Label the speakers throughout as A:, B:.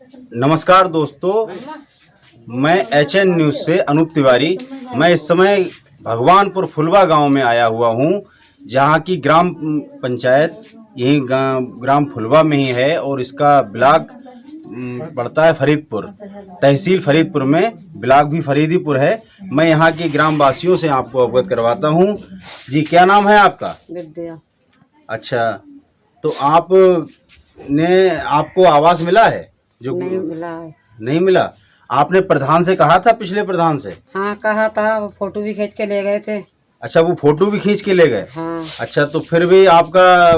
A: नमस्कार दोस्तों, मैं HN न्यूज़ से अनूप तिवारी। मैं इस समय भगवानपुर फुलवा गांव में आया हुआ हूं, जहां की ग्राम पंचायत यही ग्राम फुलवा में ही है और इसका ब्लॉक पड़ता है फरीदपुर, तहसील फरीदपुर में, ब्लॉक भी फरीदीपुर है। मैं यहाँ के ग्राम वासियों से आपको अवगत करवाता हूँ। जी, क्या नाम है आपका?
B: विद्या।
A: अच्छा, तो आपको आवास मिला है? जो
B: नहीं मिला है।
A: नहीं मिला। आपने प्रधान से कहा था, पिछले प्रधान से?
B: हाँ कहा था, वो फोटो भी खींच के ले गए थे।
A: अच्छा, वो फोटो भी खींच के ले गए?
B: हाँ।
A: अच्छा, तो फिर भी आपका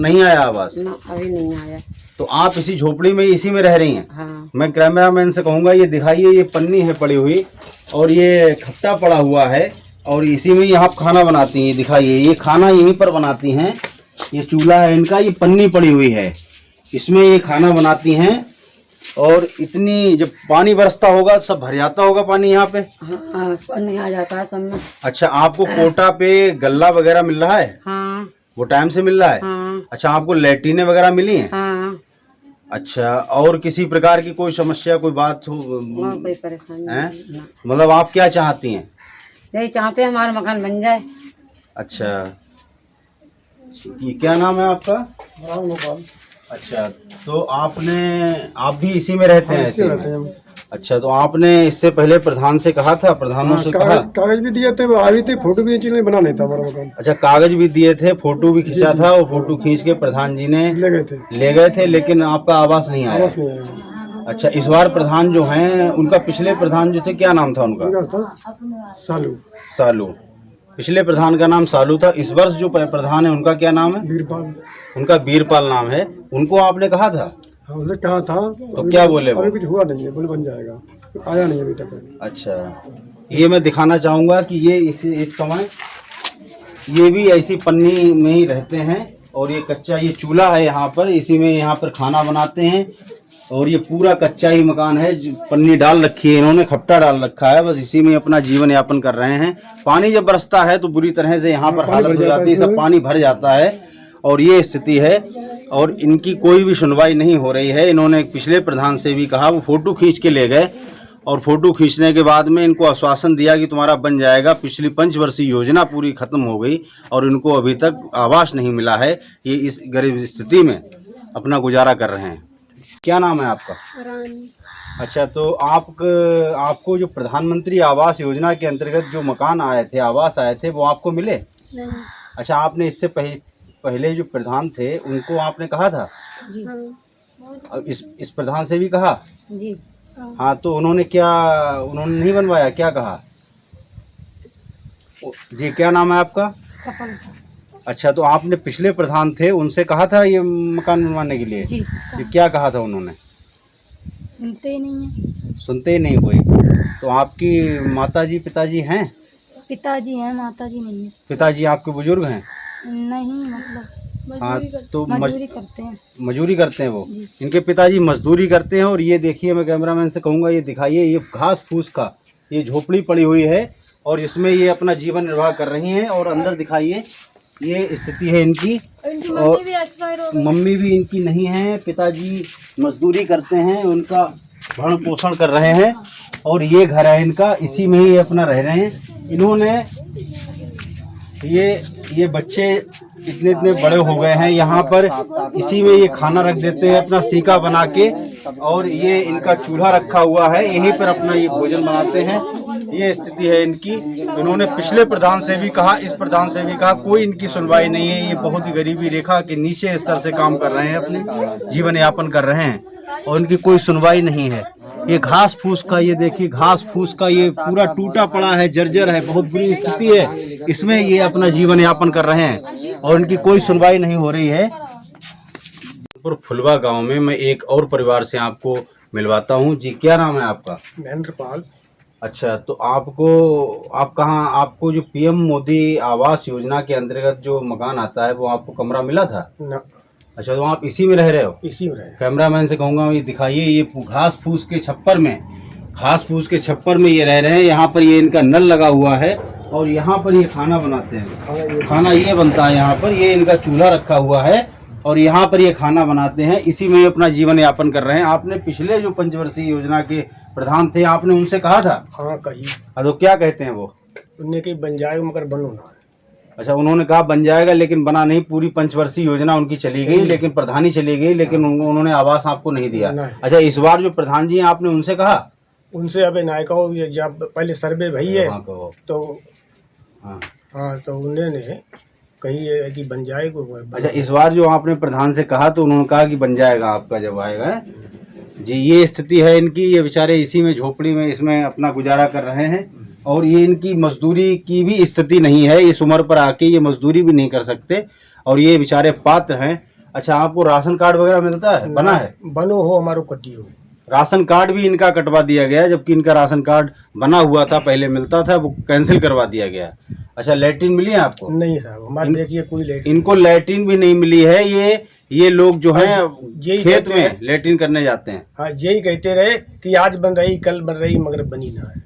A: नहीं आया आवास?
B: ना, अभी नहीं आया।
A: तो आप इसी झोपड़ी में इसी में रह रही हैं?
B: हाँ।
A: मैं कैमरामैन से कहूँगा ये दिखाइए, ये पन्नी है पड़ी हुई और ये खट्टा पड़ा हुआ है और इसी में ही आप खाना बनाती हैं। दिखाइए, ये खाना यहीं पर बनाती हैं। ये चूल्हा है इनका, ये पन्नी पड़ी हुई है, इसमें ये खाना बनाती हैं। और इतनी जब पानी बरसता होगा सब भर जाता होगा पानी यहाँ पे?
B: हाँ, पानी आ जाता है सब में।
A: अच्छा, आपको कोटा पे गल्ला वगैरह मिल रहा है?
B: हाँ।
A: वो टाइम से मिल रहा है?
B: हाँ।
A: अच्छा, आपको लैट्रीने वगैरह मिली हैं?
B: हाँ।
A: अच्छा, और किसी प्रकार की कोई समस्या, कोई बात हो?
B: कोई परेशानी नहीं।
A: मतलब आप क्या चाहती हैं?
B: यही चाहते हैं हमारा मकान बन जाए।
A: अच्छा, ये क्या नाम है आपका? अच्छा, तो आप भी इसी में रहते हैं?
C: इसी में रहते हैं।
A: अच्छा, तो आपने इससे पहले प्रधान से कहा था? प्रधानों से कहा?
C: कागज भी दिए थे, वो आ रही थी, फोटो भी खींचने बना नहीं था हमारा मकान।
A: अच्छा, कागज भी दिए थे, फोटो भी खींचा था और फोटो खींच के प्रधान जी ने ले गए थे, लेकिन आपका आवास नहीं आया?
C: आवास नहीं आया।
A: अच्छा, इस बार प्रधान जो हैं, उनका पिछले प्रधान जो थे, क्या नाम था उनका?
C: सालू।
A: सालू। पिछले प्रधान का नाम सालू था। इस वर्ष जो प्रधान है उनका क्या नाम है?
C: वीरपाल।
A: उनका वीरपाल नाम है। उनको आपने कहा था?
C: हाँ, उनसे कहा था।
A: तो क्या बोले वो?
C: अभी कुछ हुआ नहीं है, बोले बन जाएगा, आया नहीं अभी तक।
A: अच्छा, ये मैं दिखाना चाहूँगा कि ये इस समय ये भी ऐसी पन्नी में ही रहते हैं और ये कच्चा, ये चूल्हा है यहाँ पर, इसी में यहाँ पर खाना बनाते हैं और ये पूरा कच्चा ही मकान है। पन्नी डाल रखी है इन्होंने, खपटा डाल रखा है, बस इसी में अपना जीवन यापन कर रहे हैं। पानी जब बरसता है तो बुरी तरह से यहाँ पर हालत हो जाती है, सब पानी भर जाता है और ये स्थिति है और इनकी कोई भी सुनवाई नहीं हो रही है। इन्होंने पिछले प्रधान से भी कहा, वो फोटो खींच के ले गए और फोटो खींचने के बाद में इनको आश्वासन दिया कि तुम्हारा बन जाएगा। पिछली पंचवर्षीय योजना पूरी खत्म हो गई और इनको अभी तक आवास नहीं मिला है। ये इस गरीब स्थिति में अपना गुजारा कर रहे हैं। क्या नाम है आपका?
D: रानी।
A: अच्छा, तो आपको जो प्रधानमंत्री आवास योजना के अंतर्गत जो मकान आए थे, आवास आए थे, वो आपको मिले?
D: नहीं।
A: अच्छा, आपने इससे पहले जो प्रधान थे उनको आपने कहा था?
D: जी।
A: और इस प्रधान से भी कहा?
B: जी।
A: हाँ, तो उन्होंने नहीं बनवाया? क्या कहा जी? क्या नाम है आपका?
D: सफलता।
A: अच्छा, तो आपने पिछले प्रधान थे, उनसे कहा था ये मकान बनवाने के लिए?
D: जी।
A: तो क्या कहा था उन्होंने?
D: सुनते ही नहीं है। सुनते
A: ही नहीं कोई। तो आपकी माताजी पिताजी हैं?
D: पिताजी हैं, माताजी नहीं है।
A: पिताजी आपके बुजुर्ग हैं?
D: नहीं, मतलब
A: हाँ, तो
D: मजदूरी करते हैं।
A: मजदूरी करते हैं वो? इनके पिताजी मजदूरी करते हैं। और ये देखिए, मैं कैमरामैन से कहूँगा, ये दिखाइए, ये घास फूस का ये झोपड़ी पड़ी हुई है और इसमें ये अपना जीवन निर्वाह कर रही हैं। और अंदर दिखाइए, ये स्थिति है इनकी। और मम्मी भी इनकी नहीं है, पिताजी मजदूरी करते हैं, उनका भरण पोषण कर रहे हैं और ये घर है इनका, इसी में ही अपना रह रहे हैं। इन्होंने ये बच्चे इतने बड़े हो गए हैं, यहाँ पर इसी में ये खाना रख देते हैं अपना सीका बना के और ये इनका चूल्हा रखा हुआ है, यहीं पर अपना ये भोजन बनाते हैं। ये स्थिति है इनकी। इन्होंने पिछले प्रधान से भी कहा, इस प्रधान से भी कहा, कोई इनकी सुनवाई नहीं है। ये बहुत ही गरीबी रेखा के नीचे स्तर से काम कर रहे हैं, अपने जीवन यापन कर रहे हैं और इनकी कोई सुनवाई नहीं है। ये घास फूस का, ये देखिए घास फूस का ये पूरा टूटा पड़ा है, जर्जर है, बहुत बुरी स्थिति है। इसमें ये अपना जीवन यापन कर रहे हैं और इनकी कोई सुनवाई नहीं हो रही है। फुलवा गांव में मैं एक और परिवार से आपको मिलवाता हूं। जी, क्या नाम है आपका?
C: महेंद्रपाल।
A: अच्छा, तो आपको जो पीएम मोदी आवास योजना के अंतर्गत जो मकान आता है, वो आपको कमरा मिला था?
C: ना।
A: अच्छा, तो आप इसी में रह रहे हो?
C: इसी में रहे।
A: कैमरामैन से कहूँगा, ये दिखाइए, ये घास फूस के छप्पर में ये रह रहे हैं। यहाँ पर ये इनका नल लगा हुआ है और यहाँ पर ये खाना बनाते हैं। खाना ये बनता है यहाँ पर, ये इनका चूल्हा रखा हुआ है और यहाँ पर ये खाना बनाते हैं, इसी में अपना जीवन यापन कर रहे हैं। आपने पिछले जो पंचवर्षीय योजना के प्रधान थे, आपने उनसे कहा था?
C: हाँ कही,
A: तो क्या कहते हैं वो?
C: उनने कही बन जाएगा मगर बनो ना।
A: अच्छा, उन्होंने कहा बन जाएगा लेकिन बना नहीं। पूरी पंचवर्षीय योजना उनकी चली गई, लेकिन प्रधानी चली गई, लेकिन उन्होंने आवास आपको नहीं दिया। अच्छा, इस बार जो प्रधान जी हैं, आपने उनसे कहा?
C: उनसे अबे ना कहो, ये जब पहले सर्वे भई है तो हाँ तो उन्होंने कही है कि बन जाएगा।
A: अच्छा, इस बार जो आपने प्रधान से कहा तो उन्होंने कहा कि बन जाएगा आपका जब आएगा जी। ये स्थिति है इनकी, ये बेचारे इसी में झोपड़ी में इसमें अपना गुजारा कर रहे हैं, और ये इनकी मजदूरी की भी स्थिति नहीं है। इस उम्र पर आके ये मजदूरी भी नहीं कर सकते, और ये बेचारे पात्र हैं। अच्छा, आपको राशन कार्ड वगैरह मिलता है? बना है?
C: बनो हो हमारो कटी हो।
A: राशन कार्ड भी इनका कटवा दिया गया, जबकि इनका राशन कार्ड बना हुआ था, पहले मिलता था, वो कैंसिल करवा दिया गया। अच्छा, लैट्रिन मिली है आपको?
C: नहीं साहब, हमारे देखिए कोई लैट्रिन,
A: इनको लैट्रिन भी नहीं मिली है। ये लोग जो हैं खेत में लैट्रिन करने जाते हैं।
C: हाँ, यही कहते रहे कि आज बन रही कल बन रही, मगर बनी ना है।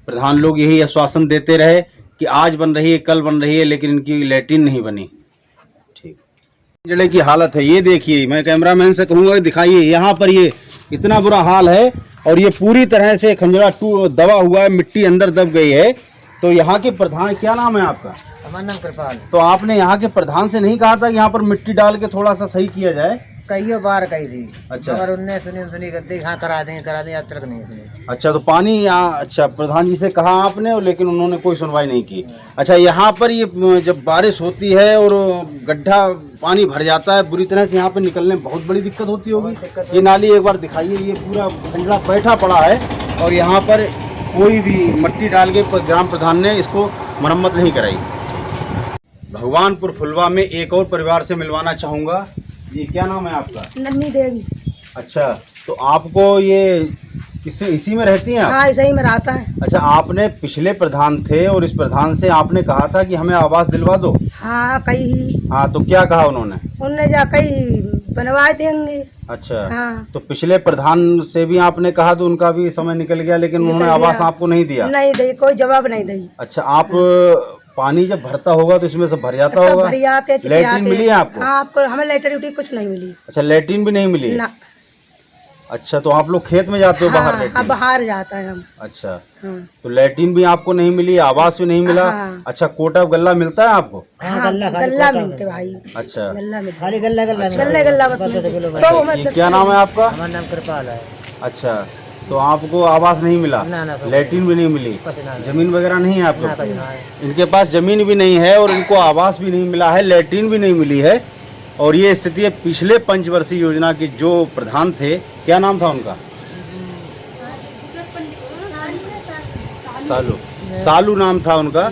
A: प्रधान लोग यही आश्वासन देते रहे कि आज बन रही है, कल बन रही है, लेकिन इनकी लैट्रिन नहीं बनी। ठीक, जड़े की हालत है ये देखिए। मैं कैमरामैन से कहूँगा दिखाइए, यहाँ पर ये इतना बुरा हाल है, और ये पूरी तरह से खंजड़ा दबा हुआ है, मिट्टी अंदर दब गई है। तो यहाँ के प्रधान, क्या नाम है आपका?
E: हमारा नाम कृपाल।
A: तो आपने यहाँ के प्रधान से नहीं कहा था कि यहाँ पर मिट्टी डाल के थोड़ा सा सही किया जाए?
E: कईयों बार कही थी।
A: अच्छा,
E: मगर उनने सुनी करते हाँ करा दें आज तक नहीं सुनी।
A: अच्छा, तो पानी यहाँ, अच्छा, प्रधान जी से कहा आपने, लेकिन उन्होंने कोई सुनवाई नहीं की। अच्छा, यहाँ पर ये जब बारिश होती है और गड्ढा पानी भर जाता है बुरी तरह से, यहाँ पे निकलने में बहुत बड़ी दिक्कत होती होगी। ये नाली एक बार दिखाइए, ये पूरा खंजड़ा बैठा पड़ा है, और यहाँ पर कोई भी मट्टी डाल के ग्राम प्रधान ने इसको मरम्मत नहीं कराई। भगवानपुर फुलवा में एक और परिवार से मिलवाना चाहूँगा। ये क्या नाम है आपका?
D: नन्नी देवी।
A: अच्छा, तो आपको ये किससे, इसी में रहती हैं आप?
D: हाँ, इसी में रहता है।
A: अच्छा, आपने पिछले प्रधान थे और इस प्रधान से आपने कहा था कि हमें आवास दिलवा दो।
D: हाँ कही।
A: हाँ, तो क्या कहा उन्होंने?
D: उनने जा कही बनवा देंगे।
A: अच्छा,
D: हाँ।
A: तो पिछले प्रधान से भी आपने कहा तो उनका भी समय निकल गया, लेकिन उन्होंने आवास आपको नहीं दिया?
D: नहीं दी, कोई जवाब नहीं दी।
A: अच्छा, आप पानी जब भरता होगा तो इसमें सब भर जाता होगा?
D: भर जाते,
A: लैट्रिन मिली है आपको?
D: हाँ, आपको हमें लैट्रिन कुछ नहीं मिली।
A: अच्छा, लैट्रिन भी नहीं मिली
D: ना।
A: अच्छा, तो आप लोग खेत में जाते हो?
D: हाँ,
A: बाहर लैट्रिन?
D: बाहर जाता है हम।
A: अच्छा,
D: हाँ।
A: तो लैट्रिन भी आपको नहीं मिली, आवास भी नहीं मिला।
D: हाँ।
A: अच्छा, कोटा गल्ला मिलता है आपको?
D: हाँ, गल्ला मिलते भाई।
A: अच्छा,
D: गल्ला मिलते,
E: खाली गल्ला गल्ला
A: ये क्या नाम है आपका?
E: हमारा नाम कृपाल है।
A: अच्छा, तो आपको आवास नहीं मिला, लैट्रिन भी नहीं मिली, जमीन वगैरह नहीं है आपको? इनके पास जमीन भी नहीं है और इनको आवास भी नहीं मिला है, लैट्रिन भी नहीं मिली है। और ये स्थिति है पिछले पंचवर्षीय योजना के जो प्रधान थे, क्या नाम था उनका? सालू नाम था उनका।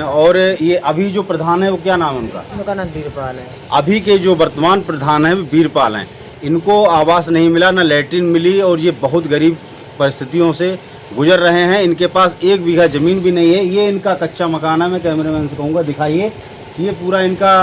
A: और ये अभी जो प्रधान है वो क्या नाम है उनका?
E: उनका नाम वीरपाल है।
A: अभी के जो वर्तमान प्रधान है वो वीरपाल हैं। इनको आवास नहीं मिला, ना लैट्रिन मिली, और ये बहुत गरीब परिस्थितियों से गुजर रहे हैं। इनके पास 1 बीघा ज़मीन भी नहीं है। ये इनका कच्चा मकान है। मैं कैमरामैन से कहूँगा दिखाइए, ये पूरा इनका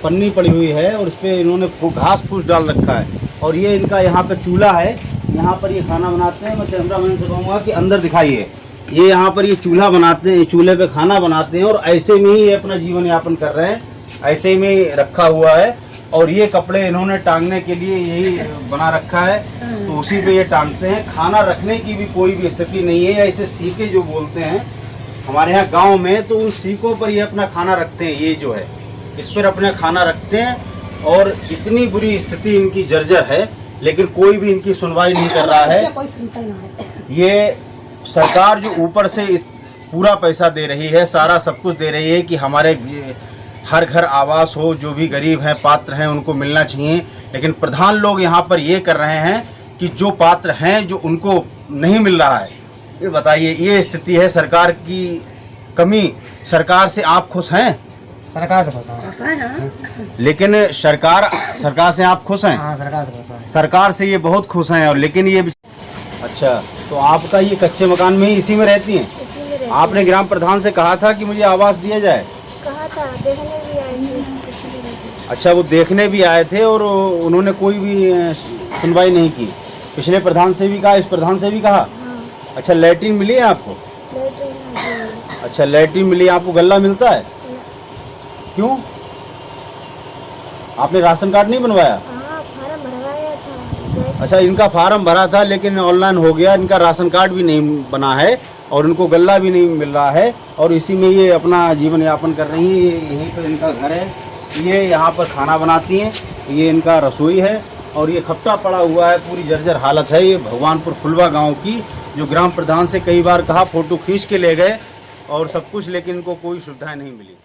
A: पन्नी पड़ी हुई है और इस पर इन्होंने घास फूस डाल रखा है। और ये इनका यहाँ पे चूल्हा है, यहाँ पर ये खाना बनाते हैं। मैं कैमरामैन से कहूँगा कि अंदर दिखाइए, ये यहाँ पर ये चूल्हा बनाते हैं, चूल्हे पे खाना बनाते हैं, और ऐसे में ही ये अपना जीवन यापन कर रहे हैं, ऐसे में ही रखा हुआ है। और ये कपड़े इन्होंने टांगने के लिए यही बना रखा है, तो उसी पे ये टांगते हैं। खाना रखने की भी कोई भी स्थिति नहीं है। ऐसे सीके जो बोलते हैं हमारे यहाँ गांव में, तो उन सीकों पर ये अपना खाना रखते हैं। ये जो है इस पर अपना खाना रखते हैं, और इतनी बुरी स्थिति इनकी जर्जर है, लेकिन कोई भी इनकी सुनवाई नहीं कर रहा है। ये सरकार जो ऊपर से इस पूरा पैसा दे रही है, सारा सब कुछ दे रही है कि हमारे हर घर आवास हो, जो भी गरीब हैं, पात्र हैं, उनको मिलना चाहिए। लेकिन प्रधान लोग यहाँ पर ये कर रहे हैं कि जो पात्र हैं, जो उनको नहीं मिल रहा है। ये बताइए, ये स्थिति है सरकार की कमी। सरकार से आप खुश हैं?
E: सरकार से खुश है।
A: लेकिन सरकार से आप खुश हैं?
E: हाँ, सरकार से खुश है।
A: सरकार से ये बहुत खुश हैं। और लेकिन ये, अच्छा, तो आपका ये कच्चे मकान में ही इसी में रहती हैं? आपने ग्राम प्रधान से कहा था कि मुझे आवास दिया जाए?
D: कहा था, देखने भी आए थे।
A: अच्छा, वो देखने भी आए थे और उन्होंने कोई भी सुनवाई नहीं की? पिछले प्रधान से भी कहा, इस प्रधान से भी कहा?
D: हाँ।
A: अच्छा, लैट्रिन मिली है आपको? अच्छा, लैट्रिन मिली। आपको गल्ला मिलता है? क्यों? आपने राशन कार्ड नहीं बनवाया?
D: हाँ फार्म भरवाया था।
A: अच्छा, इनका फार्म भरा था लेकिन ऑनलाइन हो गया, इनका राशन कार्ड भी नहीं बना है और इनको गल्ला भी नहीं मिल रहा है और इसी में ये अपना जीवन यापन कर रही हैं। ये यहीं पर इनका घर है, ये यहाँ पर खाना बनाती हैं, ये इनका रसोई है और ये खपटा पड़ा हुआ है, पूरी जर्जर हालत है। ये भगवानपुर फुलवा गांव की, जो ग्राम प्रधान से कई बार कहा, फ़ोटो खींच के ले गए और सब कुछ, लेकिन इनको कोई सुविधाएं नहीं मिली।